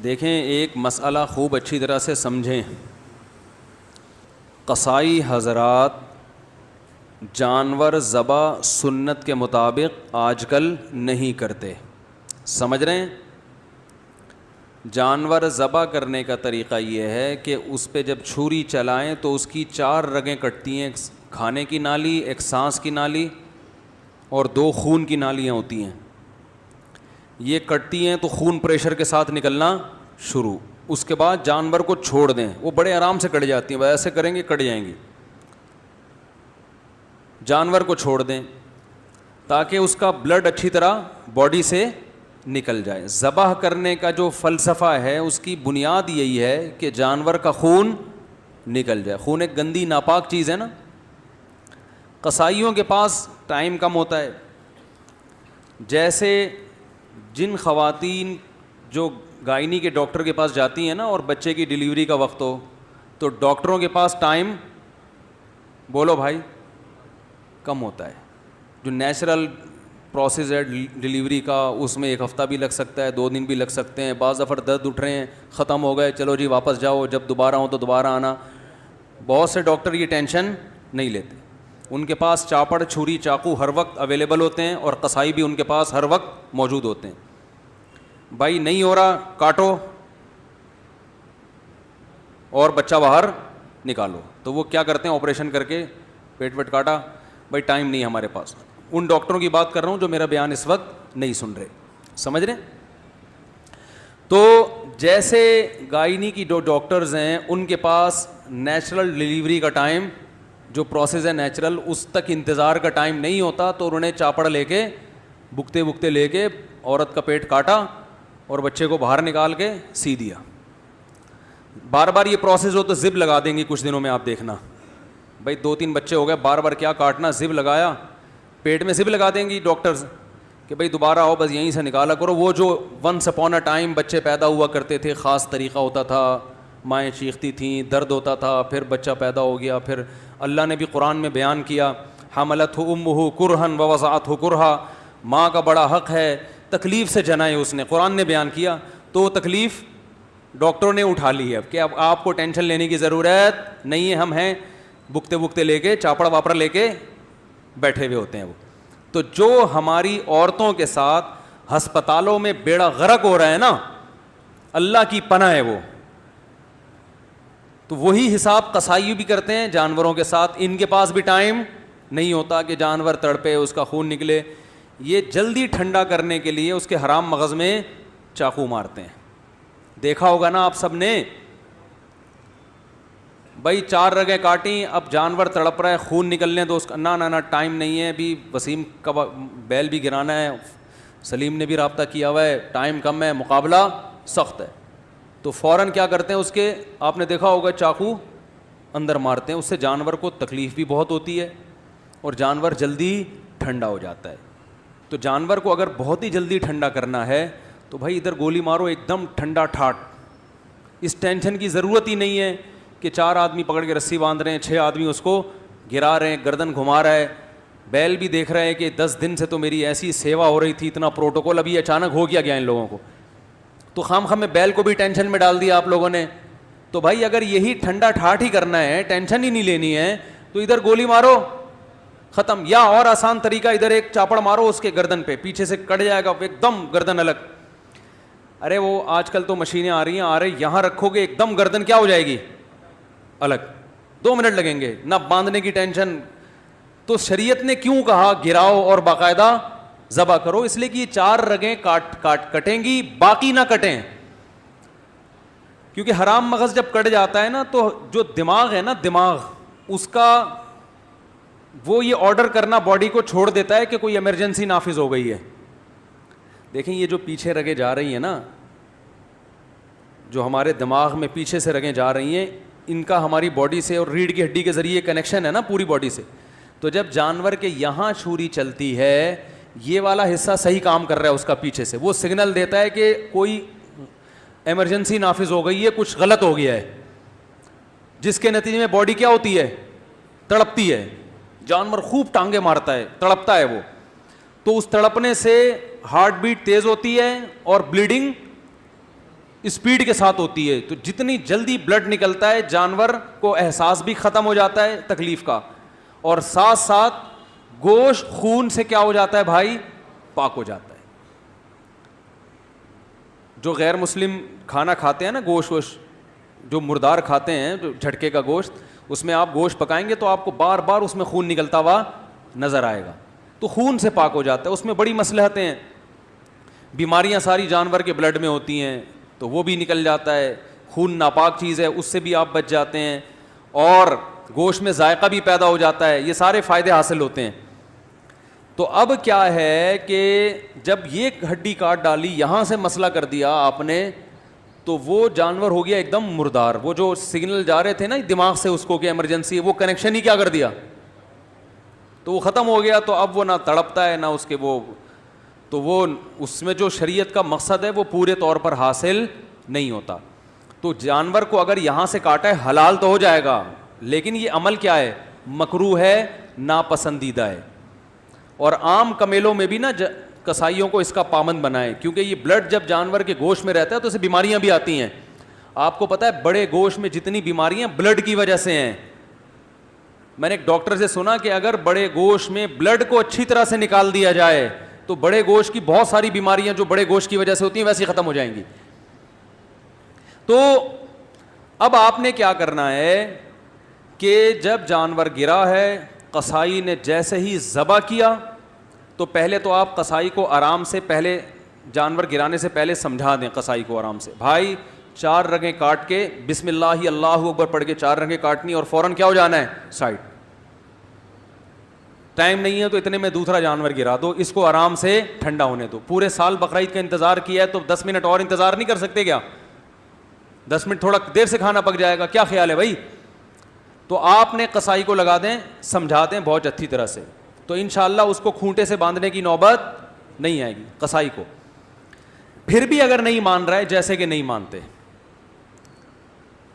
دیکھیں ایک مسئلہ خوب اچھی طرح سے سمجھیں. قصائی حضرات جانور ذبح سنت کے مطابق آج کل نہیں کرتے. سمجھ رہے ہیں؟ جانور ذبح کرنے کا طریقہ یہ ہے کہ اس پہ جب چھری چلائیں تو اس کی 4 رگیں کٹتی ہیں. ایک کھانے کی نالی, ایک سانس کی نالی اور 2 خون کی نالیاں ہوتی ہیں. یہ کٹتی ہیں تو خون پریشر کے ساتھ نکلنا شروع. اس کے بعد جانور کو چھوڑ دیں, وہ بڑے آرام سے کٹ جاتی ہیں. ایسے کریں گے کٹ جائیں گی. جانور کو چھوڑ دیں تاکہ اس کا بلڈ اچھی طرح باڈی سے نکل جائے. ذبح کرنے کا جو فلسفہ ہے اس کی بنیاد یہی ہے کہ جانور کا خون نکل جائے. خون ایک گندی ناپاک چیز ہے نا. قصائیوں کے پاس ٹائم کم ہوتا ہے. جیسے جن خواتین جو گائنی کے ڈاکٹر کے پاس جاتی ہیں نا اور بچے کی ڈیلیوری کا وقت ہو تو ڈاکٹروں کے پاس ٹائم, بولو بھائی, کم ہوتا ہے. جو نیچرل پروسیس ہے ڈیلیوری کا اس میں 1 ہفتہ بھی لگ سکتا ہے, 2 دن بھی لگ سکتے ہیں. بعض دفعہ درد اٹھ رہے ہیں, ختم ہو گئے, چلو جی واپس جاؤ, جب دوبارہ ہو تو دوبارہ آنا. بہت سے ڈاکٹر یہ ٹینشن نہیں لیتے. ان کے پاس چاپڑ, چھری, چاقو ہر وقت اویلیبل ہوتے ہیں اور قصائی بھی ان کے پاس ہر وقت موجود ہوتے ہیں. بھائی نہیں ہو رہا, کاٹو اور بچہ باہر نکالو. تو وہ کیا کرتے ہیں, آپریشن کر کے پیٹ ویٹ کاٹا. بھائی ٹائم نہیں ہے ہمارے پاس. ان ڈاکٹروں کی بات کر رہا ہوں جو میرا بیان اس وقت نہیں سن رہے. سمجھ رہے ہیں؟ تو جیسے گائنی کی جو ڈاکٹرز ہیں ان کے پاس نیچرل ڈیلیوری کا ٹائم, جو پروسیس ہے نیچرل, اس تک انتظار کا ٹائم نہیں ہوتا. تو انہوں نے چاپڑ لے کے بکتے بکتے لے کے عورت کا پیٹ کاٹا اور بچے کو باہر نکال کے سی دیا. بار بار یہ پروسیس ہو تو زب لگا دیں گی کچھ دنوں میں, آپ دیکھنا. بھائی 2-3 بچے ہو گئے, بار بار کیا کاٹنا, زب لگایا, پیٹ میں زب لگا دیں گی ڈاکٹرز کہ بھائی دوبارہ آؤ, بس یہیں سے نکالا کرو. وہ جو ونس اپون اے ٹائم بچے پیدا ہوا کرتے تھے, خاص طریقہ ہوتا تھا, مائیں چیختی تھیں, درد ہوتا تھا, پھر بچہ پیدا ہو گیا. پھر اللہ نے بھی قرآن میں بیان کیا, حملتہ امہ کرہن ووضعتہ کرہا, ماں کا بڑا حق ہے, تکلیف سے جنا ہے اس نے, قرآن نے بیان کیا. تو تکلیف ڈاکٹروں نے اٹھا لی ہے کہ اب آپ کو ٹینشن لینے کی ضرورت نہیں ہے, ہم ہیں. بکتے بکتے لے کے چاپڑ واپڑ لے کے بیٹھے ہوئے ہوتے ہیں وہ. تو جو ہماری عورتوں کے ساتھ ہسپتالوں میں بیڑا غرق ہو رہا ہے نا, اللہ کی پناہ ہے وہ. تو وہی حساب قصائی بھی کرتے ہیں جانوروں کے ساتھ. ان کے پاس بھی ٹائم نہیں ہوتا کہ جانور تڑپے, اس کا خون نکلے. یہ جلدی ٹھنڈا کرنے کے لیے اس کے حرام مغز میں چاقو مارتے ہیں. دیکھا ہوگا نا آپ سب نے. بھائی 4 رگیں کاٹیں, اب جانور تڑپ رہا ہے, خون نکلنے دو اس کا. نہ ٹائم نہیں ہے, ابھی وسیم کا بیل بھی گرانا ہے, سلیم نے بھی رابطہ کیا ہوا ہے, ٹائم کم ہے, مقابلہ سخت ہے. تو فوراً کیا کرتے ہیں, اس کے آپ نے دیکھا ہوگا چاقو اندر مارتے ہیں. اس سے جانور کو تکلیف بھی بہت ہوتی ہے اور جانور جلدی ٹھنڈا ہو جاتا ہے. تو جانور کو اگر بہت ہی جلدی ٹھنڈا کرنا ہے تو بھائی ادھر گولی مارو, ایک دم ٹھنڈا ٹھاٹ. اس ٹینشن کی ضرورت ہی نہیں ہے کہ 4 آدمی پکڑ کے رسی باندھ رہے ہیں, 6 آدمی اس کو گرا رہے ہیں, گردن گھما رہا ہے. بیل بھی دیکھ رہے ہیں کہ 10 دن سے تو میری ایسی سیوا ہو رہی تھی, اتنا پروٹوکول, ابھی اچانک ہو گیا ان لوگوں کو. تو خام میں بیل کو بھی ٹینشن میں ڈال دیا آپ لوگوں نے. تو بھائی اگر یہی ٹھنڈا ٹھاٹ ہی کرنا ہے, ٹینشن ہی نہیں لینی ہے, تو ادھر گولی مارو, ختم. یا اور آسان طریقہ, ادھر ایک چاپڑ مارو اس کے گردن پہ, پیچھے سے کٹ جائے گا ایک دم گردن الگ. ارے وہ آج کل تو مشینیں آ رہی ہیں, یہاں رکھو گے ایک دم گردن کیا ہو جائے گی الگ, 2 منٹ لگیں گے, نہ باندھنے کی ٹینشن. تو شریعت نے کیوں کہا گراؤ اور باقاعدہ ذبح کرو؟ اس لیے کہ یہ 4 رگیں کٹیں گی, باقی نہ کٹیں. کیونکہ حرام مغز جب کٹ جاتا ہے نا تو جو دماغ ہے نا, دماغ اس کا وہ یہ آرڈر کرنا باڈی کو چھوڑ دیتا ہے کہ کوئی ایمرجنسی نافذ ہو گئی ہے. دیکھیں یہ جو پیچھے رگیں جا رہی ہیں نا, جو ہمارے دماغ میں پیچھے سے رگیں جا رہی ہیں, ان کا ہماری باڈی سے اور ریڑھ کی ہڈی کے ذریعے کنیکشن ہے نا پوری باڈی سے. تو جب جانور کے یہاں چھری چلتی ہے, یہ والا حصہ صحیح کام کر رہا ہے اس کا پیچھے سے, وہ سگنل دیتا ہے کہ کوئی ایمرجنسی نافذ ہو گئی ہے, کچھ غلط ہو گیا ہے, جس کے نتیجے میں باڈی کیا ہوتی ہے, تڑپتی ہے. جانور خوب ٹانگیں مارتا ہے, تڑپتا ہے وہ. تو اس تڑپنے سے ہارٹ بیٹ تیز ہوتی ہے اور بلیڈنگ اسپیڈ کے ساتھ ہوتی ہے, تو جتنی جلدی بلڈ نکلتا ہے جانور کو احساس بھی ختم ہو جاتا ہے تکلیف کا, اور ساتھ ساتھ گوشت خون سے کیا ہو جاتا ہے بھائی, پاک ہو جاتا ہے. جو غیر مسلم کھانا کھاتے ہیں نا, گوشت جو مردار کھاتے ہیں, جو جھٹکے کا گوشت, اس میں آپ گوشت پکائیں گے تو آپ کو بار بار اس میں خون نکلتا ہوا نظر آئے گا, تو خون سے پاک ہو جاتا ہے. اس میں بڑی مصلحتیں ہیں. بیماریاں ساری جانور کے بلڈ میں ہوتی ہیں تو وہ بھی نکل جاتا ہے. خون ناپاک چیز ہے, اس سے بھی آپ بچ جاتے ہیں, اور گوشت میں ذائقہ بھی پیدا ہو جاتا ہے. یہ سارے فائدے حاصل ہوتے ہیں. تو اب کیا ہے کہ جب یہ ہڈی کاٹ ڈالی, یہاں سے مسئلہ کر دیا آپ نے, تو وہ جانور ہو گیا ایک دم مردار. وہ جو سگنل جا رہے تھے نا دماغ سے اس کو کہ ایمرجنسی ہے, وہ کنیکشن ہی کیا کر دیا, تو وہ ختم ہو گیا. تو اب وہ نہ تڑپتا ہے نہ اس کے تو وہ اس میں جو شریعت کا مقصد ہے وہ پورے طور پر حاصل نہیں ہوتا. تو جانور کو اگر یہاں سے کاٹا ہے حلال تو ہو جائے گا, لیکن یہ عمل کیا ہے, مکروہ ہے, ناپسندیدہ ہے. اور عام کمیلوں میں بھی نا کسائیوں کو اس کا پابند بنائیں, کیونکہ یہ بلڈ جب جانور کے گوشت میں رہتا ہے تو اسے بیماریاں بھی آتی ہیں. آپ کو پتہ ہے بڑے گوشت میں جتنی بیماریاں بلڈ کی وجہ سے ہیں. میں نے ایک ڈاکٹر سے سنا کہ اگر بڑے گوشت میں بلڈ کو اچھی طرح سے نکال دیا جائے تو بڑے گوشت کی بہت ساری بیماریاں جو بڑے گوشت کی وجہ سے ہوتی ہیں ویسے ہی ختم ہو جائیں گی. تو اب آپ نے کیا کرنا ہے کہ جب جانور گرا ہے, قصائی نے جیسے ہی ذبح کیا, تو پہلے تو آپ قصائی کو آرام سے, پہلے جانور گرانے سے پہلے سمجھا دیں قصائی کو آرام سے, بھائی 4 رگیں کاٹ کے بسم اللہ اللہ اکبر پڑھ کے 4 رگیں کاٹنی, اور فوراً کیا ہو جانا ہے, سائڈ. ٹائم نہیں ہے تو اتنے میں دوسرا جانور گرا دو, اس کو آرام سے ٹھنڈا ہونے دو. پورے سال بقرعید کا انتظار کیا ہے تو 10 منٹ اور انتظار نہیں کر سکتے کیا؟ 10 منٹ تھوڑا دیر سے کھانا پک جائے گا, کیا خیال ہے بھائی؟ تو آپ نے قصائی کو لگا دیں, سمجھا دیں بہت اچھی طرح سے, تو انشاءاللہ اس کو کھونٹے سے باندھنے کی نوبت نہیں آئے گی قصائی کو. پھر بھی اگر نہیں مان رہا ہے, جیسے کہ نہیں مانتے,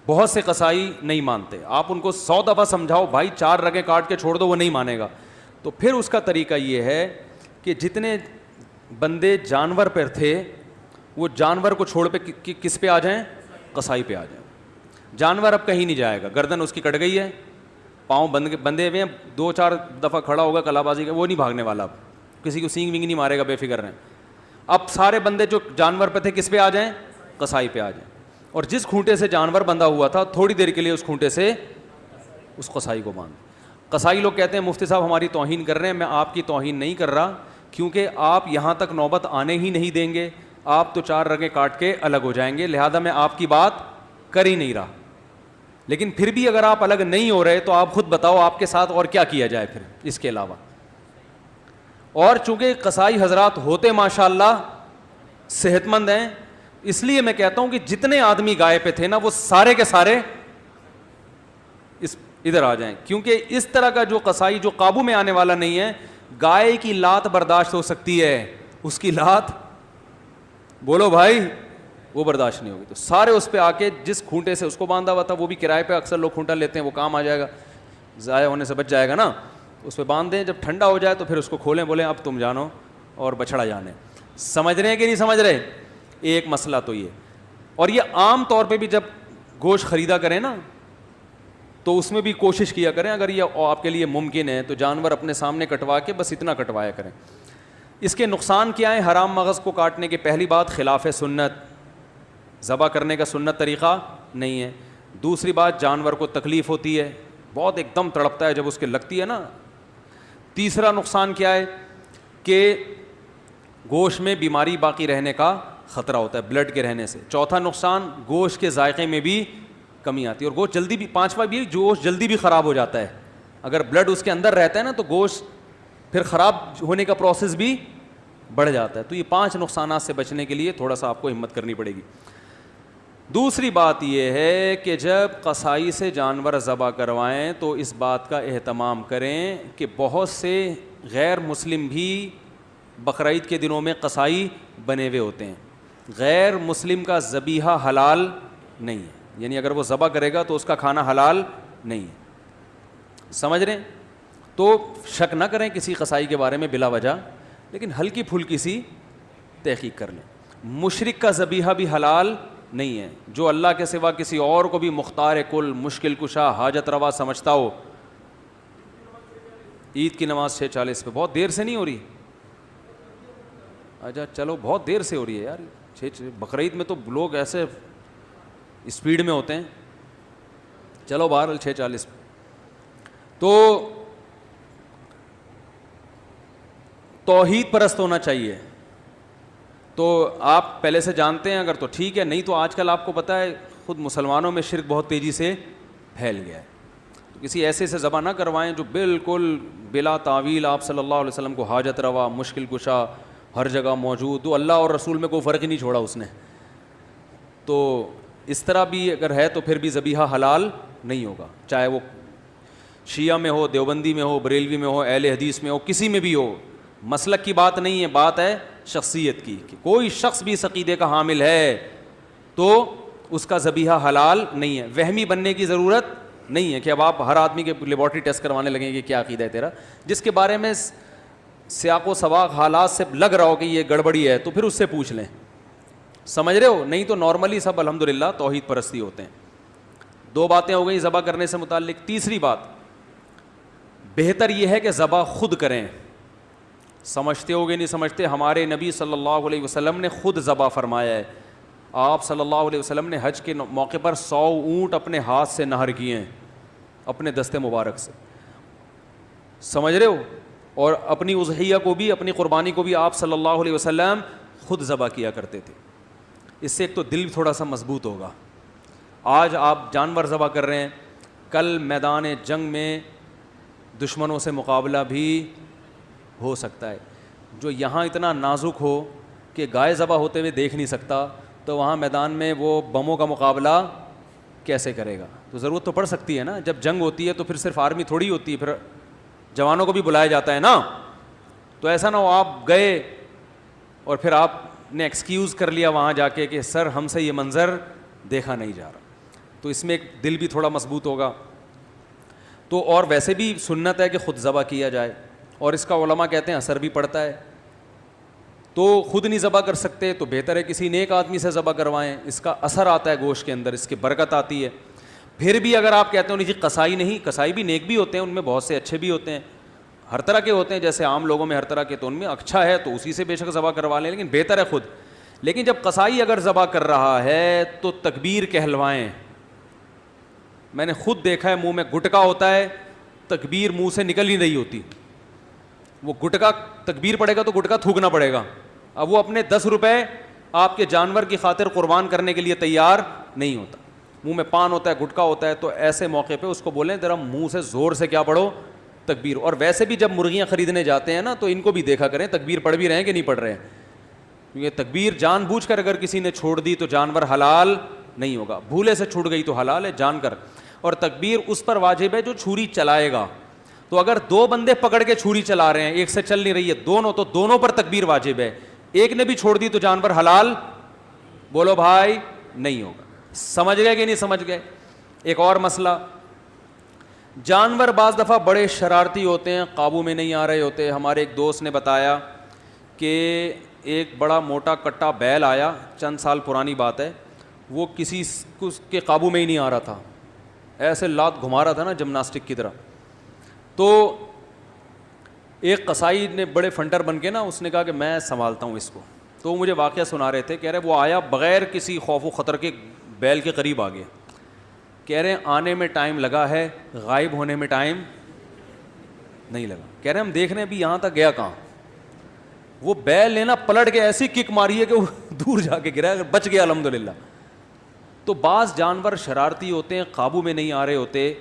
بہت سے قصائی نہیں مانتے, آپ ان کو 100 دفعہ سمجھاؤ بھائی 4 رگیں کاٹ کے چھوڑ دو, وہ نہیں مانے گا. تو پھر اس کا طریقہ یہ ہے کہ جتنے بندے جانور پر تھے وہ جانور کو چھوڑ پہ کس پہ آ جائیں, قصائی پہ آ جائیں. جانور اب کہیں نہیں جائے گا, گردن اس کی کٹ گئی ہے, پاؤں بندے ہوئے ہیں, 2-4 دفعہ کھڑا ہوگا کلا بازی کا, وہ نہیں بھاگنے والا, اب کسی کو سینگ وینگ نہیں مارے گا, بے فکر رہیں. اب سارے بندے جو جانور پہ تھے کس پہ آ جائیں, قصائی پہ آ جائیں. اور جس کھونٹے سے جانور بندھا ہوا تھا تھوڑی دیر کے لیے اس کھونٹے سے اس قصائی کو باندھ. قصائی لوگ کہتے ہیں مفتی صاحب ہماری توہین کر رہے ہیں. میں آپ کی توہین نہیں کر رہا, کیونکہ آپ یہاں تک نوبت آنے ہی نہیں دیں گے. آپ تو 4 رگیں کاٹ کے الگ ہو جائیں گے, لہذا میں آپ کی بات کر ہی نہیں رہا. لیکن پھر بھی اگر آپ الگ نہیں ہو رہے تو آپ خود بتاؤ آپ کے ساتھ اور کیا کیا جائے پھر اس کے علاوہ. اور چونکہ قصائی حضرات ہوتے ماشاءاللہ صحت مند ہیں, اس لیے میں کہتا ہوں کہ جتنے آدمی گائے پہ تھے نا وہ سارے کے سارے ادھر آ جائیں, کیونکہ اس طرح کا جو قصائی جو قابو میں آنے والا نہیں ہے. گائے کی لات برداشت ہو سکتی ہے, اس کی لات بولو بھائی وہ برداشت نہیں ہوگی. تو سارے اس پہ آ کے جس کھونٹے سے اس کو باندھا ہوا تھا, وہ بھی کرائے پہ اکثر لوگ کھونٹا لیتے ہیں, وہ کام آ جائے گا, ضائع ہونے سے بچ جائے گا نا, اس پہ باندھ دیں. جب ٹھنڈا ہو جائے تو پھر اس کو کھولیں, بولیں اب تم جانو اور بچھڑا جانے. سمجھ رہے ہیں کہ نہیں سمجھ رہے؟ ایک مسئلہ تو یہ. اور یہ عام طور پہ بھی جب گوشت خریدا کریں نا تو اس میں بھی کوشش کیا کریں, اگر یہ آپ کے لیے ممکن ہے تو جانور اپنے سامنے کٹوا کے بس اتنا کٹوایا کریں. اس کے نقصان کیا ہے؟ حرام مغز کو کاٹنے کے پہلی بات خلاف سنت, ذبح کرنے کا سنت طریقہ نہیں ہے. دوسری بات جانور کو تکلیف ہوتی ہے, بہت ایک دم تڑپتا ہے جب اس کے لگتی ہے نا. تیسرا نقصان کیا ہے کہ گوشت میں بیماری باقی رہنے کا خطرہ ہوتا ہے بلڈ کے رہنے سے. چوتھا نقصان گوشت کے ذائقے میں بھی کمی آتی ہے, اور گوشت جلدی بھی, پانچواں بھی گوشت جلدی بھی خراب ہو جاتا ہے. اگر بلڈ اس کے اندر رہتا ہے نا تو گوشت پھر خراب ہونے کا پروسیس بھی بڑھ جاتا ہے. تو یہ 5 نقصانات سے بچنے کے لیے تھوڑا سا آپ کو ہمت کرنی پڑے گی. دوسری بات یہ ہے کہ جب قصائی سے جانور ذبح کروائیں تو اس بات کا اہتمام کریں کہ بہت سے غیر مسلم بھی بقرعید کے دنوں میں قصائی بنے ہوئے ہوتے ہیں. غیر مسلم کا ذبیحہ حلال نہیں ہے, یعنی اگر وہ ذبح کرے گا تو اس کا کھانا حلال نہیں ہے. سمجھ رہے ہیں؟ تو شک نہ کریں کسی قصائی کے بارے میں بلا وجہ, لیکن ہلکی پھلکی سی تحقیق کر لیں. مشرک کا ذبیحہ بھی حلال نہیں ہے. جو اللہ کے سوا کسی اور کو بھی مختار کل، مشکل کشا، حاجت روا سمجھتا ہو. عید کی نماز 6:40 پہ بہت دیر سے نہیں ہو رہی؟ اچھا چلو بہت دیر سے ہو رہی ہے یار. بقرعید میں تو لوگ ایسے اسپیڈ میں ہوتے ہیں. چلو بہرحال 6:40 پہ. تو توحید پرست ہونا چاہیے. تو آپ پہلے سے جانتے ہیں اگر تو ٹھیک ہے, نہیں تو آج کل آپ کو پتہ ہے خود مسلمانوں میں شرک بہت تیزی سے پھیل گیا ہے. تو کسی ایسے سے ذبح نہ کروائیں جو بالکل بلا تعویل آپ صلی اللہ علیہ وسلم کو حاجت روا، مشکل کشا، ہر جگہ موجود. تو اللہ اور رسول میں کوئی فرق ہی نہیں چھوڑا اس نے. تو اس طرح بھی اگر ہے تو پھر بھی ذبیحہ حلال نہیں ہوگا, چاہے وہ شیعہ میں ہو، دیوبندی میں ہو، بریلوی میں ہو، اہل حدیث میں ہو, کسی میں بھی ہو. مسلک کی بات نہیں ہے, بات ہے شخصیت کی. کہ کوئی شخص بھی اس عقیدے کا حامل ہے تو اس کا ذبیحہ حلال نہیں ہے. وہمی بننے کی ضرورت نہیں ہے کہ اب آپ ہر آدمی کے لیبارٹری ٹیسٹ کروانے لگیں کہ کیا عقیدہ ہے تیرا. جس کے بارے میں سیاق و سباق حالات سے لگ رہا ہو کہ یہ گڑبڑی ہے تو پھر اس سے پوچھ لیں. سمجھ رہے ہو؟ نہیں تو نارملی سب الحمدللہ توحید پرستی ہوتے ہیں. 2 باتیں ہو گئیں ذبح کرنے سے متعلق. تیسری بات, بہتر یہ ہے کہ ذبح خود کریں. سمجھتے ہو گے نہیں سمجھتے, ہمارے نبی صلی اللہ علیہ وسلم نے خود ذبح فرمایا ہے. آپ صلی اللہ علیہ وسلم نے حج کے موقع پر 100 اونٹ اپنے ہاتھ سے نہر کیے ہیں, اپنے دستے مبارک سے. سمجھ رہے ہو؟ اور اپنی اضحیہ کو بھی, اپنی قربانی کو بھی آپ صلی اللہ علیہ وسلم خود ذبح کیا کرتے تھے. اس سے ایک تو دل تھوڑا سا مضبوط ہوگا. آج آپ جانور ذبح کر رہے ہیں, کل میدان جنگ میں دشمنوں سے مقابلہ بھی ہو سکتا ہے. جو یہاں اتنا نازک ہو کہ گائے ذبح ہوتے ہوئے دیکھ نہیں سکتا, تو وہاں میدان میں وہ بموں کا مقابلہ کیسے کرے گا؟ تو ضرورت تو پڑ سکتی ہے نا. جب جنگ ہوتی ہے تو پھر صرف آرمی تھوڑی ہوتی ہے, پھر جوانوں کو بھی بلایا جاتا ہے نا. تو ایسا نہ ہو آپ گئے اور پھر آپ نے ایکسکیوز کر لیا وہاں جا کے کہ سر ہم سے یہ منظر دیکھا نہیں جا رہا. تو اس میں ایک دل بھی تھوڑا مضبوط ہوگا. تو اور ویسے بھی سنت ہے کہ خود ذبح کیا جائے, اور اس کا علماء کہتے ہیں اثر بھی پڑتا ہے. تو خود نہیں ذبح کر سکتے تو بہتر ہے کسی نیک آدمی سے ذبح کروائیں, اس کا اثر آتا ہے گوشت کے اندر, اس کی برکت آتی ہے. پھر بھی اگر آپ کہتے ہیں جی قصائی نہیں, قصائی بھی نیک بھی ہوتے ہیں, ان میں بہت سے اچھے بھی ہوتے ہیں, ہر طرح کے ہوتے ہیں, جیسے عام لوگوں میں ہر طرح کے, تو ان میں اچھا ہے تو اسی سے بے شک ذبح کروا لیں, لیکن بہتر ہے خود. لیکن جب قصائی اگر ذبح کر رہا ہے تو تکبیر کہلوائیں. میں نے خود دیکھا ہے, منہ میں گٹکا ہوتا ہے, تکبیر منہ سے نکل ہی نہیں ہوتی. وہ گٹکا تکبیر پڑے گا تو گٹکا تھوکنا پڑے گا. اب وہ اپنے 10 روپے آپ کے جانور کی خاطر قربان کرنے کے لیے تیار نہیں ہوتا. منہ میں پان ہوتا ہے, گٹکا ہوتا ہے, تو ایسے موقع پہ اس کو بولیں ذرا منہ سے زور سے کیا پڑھو, تکبیر. اور ویسے بھی جب مرغیاں خریدنے جاتے ہیں نا تو ان کو بھی دیکھا کریں تکبیر پڑھ بھی رہے ہیں کہ نہیں پڑھ رہے ہیں, کیونکہ تکبیر جان بوجھ کر اگر کسی نے چھوڑ دی تو جانور حلال نہیں ہوگا. بھولے سے چھوٹ گئی تو حلال ہے جان کر. اور تکبیر اس پر واجب ہے جو چھری چلائے گا. تو اگر 2 بندے پکڑ کے چھری چلا رہے ہیں, ایک سے چل نہیں رہی ہے, دونوں, تو دونوں پر تکبیر واجب ہے. ایک نے بھی چھوڑ دی تو جانور حلال بولو بھائی نہیں ہوگا. سمجھ گئے کہ نہیں سمجھ گئے؟ ایک اور مسئلہ, جانور بعض دفعہ بڑے شرارتی ہوتے ہیں, قابو میں نہیں آ رہے ہوتے. ہمارے ایک دوست نے بتایا کہ ایک بڑا موٹا کٹا بیل آیا, چند سال پرانی بات ہے, وہ کسی کے قابو میں ہی نہیں آ رہا تھا, ایسے لات گھما رہا تھا نا جمناسٹک کی طرح. تو ایک قصائی نے بڑے فنٹر بن کے نا, اس نے کہا کہ میں سنبھالتا ہوں اس کو. تو وہ مجھے واقعہ سنا رہے تھے, کہہ رہے وہ آیا بغیر کسی خوف و خطر کے بیل کے قریب آ گیا. کہہ رہے آنے میں ٹائم لگا ہے, غائب ہونے میں ٹائم نہیں لگا. کہہ رہے ہم دیکھ رہے ہیں ابھی یہاں تک گیا کہاں. وہ بیل لینا پلٹ کے ایسی کک ماری ہے کہ وہ دور جا کے گرا, بچ گیا الحمدللہ. تو بعض جانور شرارتی ہوتے ہیں, قابو میں نہیں آ رہے ہوتے,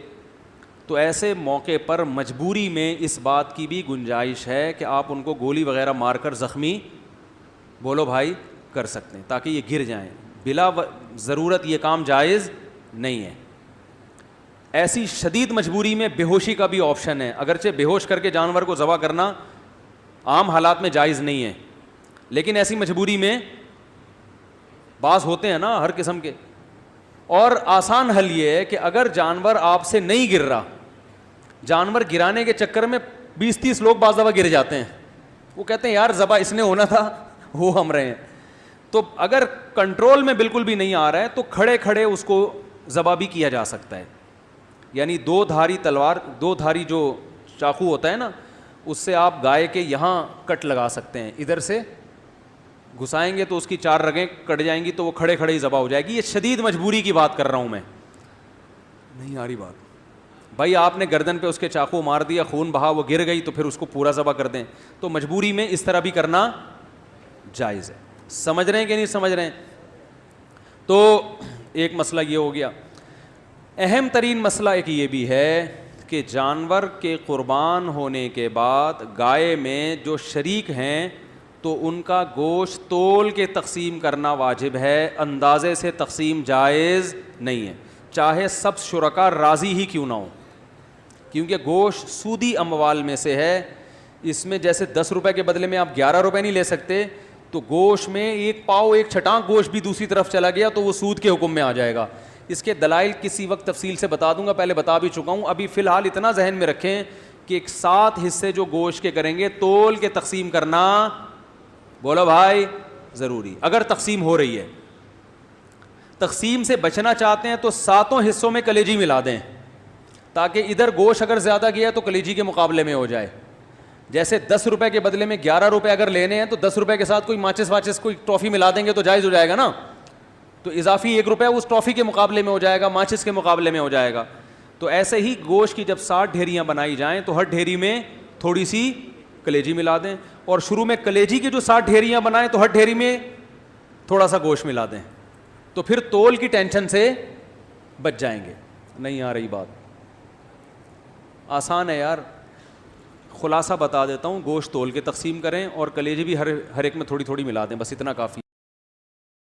تو ایسے موقع پر مجبوری میں اس بات کی بھی گنجائش ہے کہ آپ ان کو گولی وغیرہ مار کر زخمی بولو بھائی کر سکتے ہیں تاکہ یہ گر جائیں. بلا ضرورت یہ کام جائز نہیں ہے. ایسی شدید مجبوری میں بے ہوشی کا بھی آپشن ہے, اگرچہ بے ہوش کر کے جانور کو ذبح کرنا عام حالات میں جائز نہیں ہے, لیکن ایسی مجبوری میں بعض ہوتے ہیں نا ہر قسم کے. اور آسان حل یہ ہے کہ اگر جانور آپ سے نہیں گر رہا, جانور گرانے کے چکر میں 20-30 لوگ بعض دفعہ گر جاتے ہیں, وہ کہتے ہیں یار ذبح اس نے ہونا تھا, وہ ہم رہے ہیں. تو اگر کنٹرول میں بالکل بھی نہیں آ رہا ہے تو کھڑے کھڑے اس کو ذبح بھی کیا جا سکتا ہے. یعنی دو دھاری تلوار, دو دھاری جو چاقو ہوتا ہے نا, اس سے آپ گائے کے یہاں کٹ لگا سکتے ہیں, ادھر سے گھسائیں گے تو اس کی 4 رگیں کٹ جائیں گی, تو وہ کھڑے کھڑے ہی ذبح ہو جائے گی. یہ شدید مجبوری کی بات کر رہا ہوں میں, نہیں آ رہی بات. بھائی آپ نے گردن پہ اس کے چاقو مار دیا, خون بہا, وہ گر گئی, تو پھر اس کو پورا ذبح کر دیں. تو مجبوری میں اس طرح بھی کرنا جائز ہے. سمجھ رہے ہیں کہ نہیں سمجھ رہے ہیں؟ تو ایک مسئلہ یہ ہو گیا. اہم ترین مسئلہ ایک یہ بھی ہے کہ جانور کے قربان ہونے کے بعد گائے میں جو شریک ہیں تو ان کا گوشت تول کے تقسیم کرنا واجب ہے, اندازے سے تقسیم جائز نہیں ہے, چاہے سب شرکا راضی ہی کیوں نہ ہو, کیونکہ گوشت سودی اموال میں سے ہے. اس میں جیسے 10 روپے کے بدلے میں آپ 11 روپے نہیں لے سکتے, تو گوشت میں ایک پاؤ ایک چھٹانک گوشت بھی دوسری طرف چلا گیا تو وہ سود کے حکم میں آ جائے گا. اس کے دلائل کسی وقت تفصیل سے بتا دوں گا, پہلے بتا بھی چکا ہوں. ابھی فی الحال اتنا ذہن میں رکھیں کہ 7 حصے جو گوشت کے کریں گے تول کے تقسیم کرنا, بولو بھائی, ضروری. اگر تقسیم ہو رہی ہے, تقسیم سے بچنا چاہتے ہیں تو 7 حصوں میں کلیجی ملا دیں, تاکہ ادھر گوشت اگر زیادہ گیا تو کلیجی کے مقابلے میں ہو جائے. جیسے 10 روپے کے بدلے میں 11 روپے اگر لینے ہیں تو 10 روپے کے ساتھ کوئی ماچس واچس کوئی ٹرافی ملا دیں گے تو جائز ہو جائے گا نا, تو اضافی 1 روپے اس ٹرافی کے مقابلے میں ہو جائے گا, ماچس کے مقابلے میں ہو جائے گا. تو ایسے ہی گوشت کی جب 60 ڈھیریاں بنائی جائیں تو ہر ڈھیری میں تھوڑی سی کلیجی ملا دیں, اور شروع میں کلیجی کی جو 60 ڈھیریاں بنائیں تو ہر ڈھیری میں تھوڑا سا گوشت ملا دیں, تو پھر تول کی ٹینشن سے بچ جائیں گے. نہیں آ رہی بات؟ آسان ہے یار, خلاصہ بتا دیتا ہوں. گوشت تول کے تقسیم کریں اور کلیجی بھی ہر ایک میں تھوڑی تھوڑی ملا دیں, بس اتنا کافی ہے.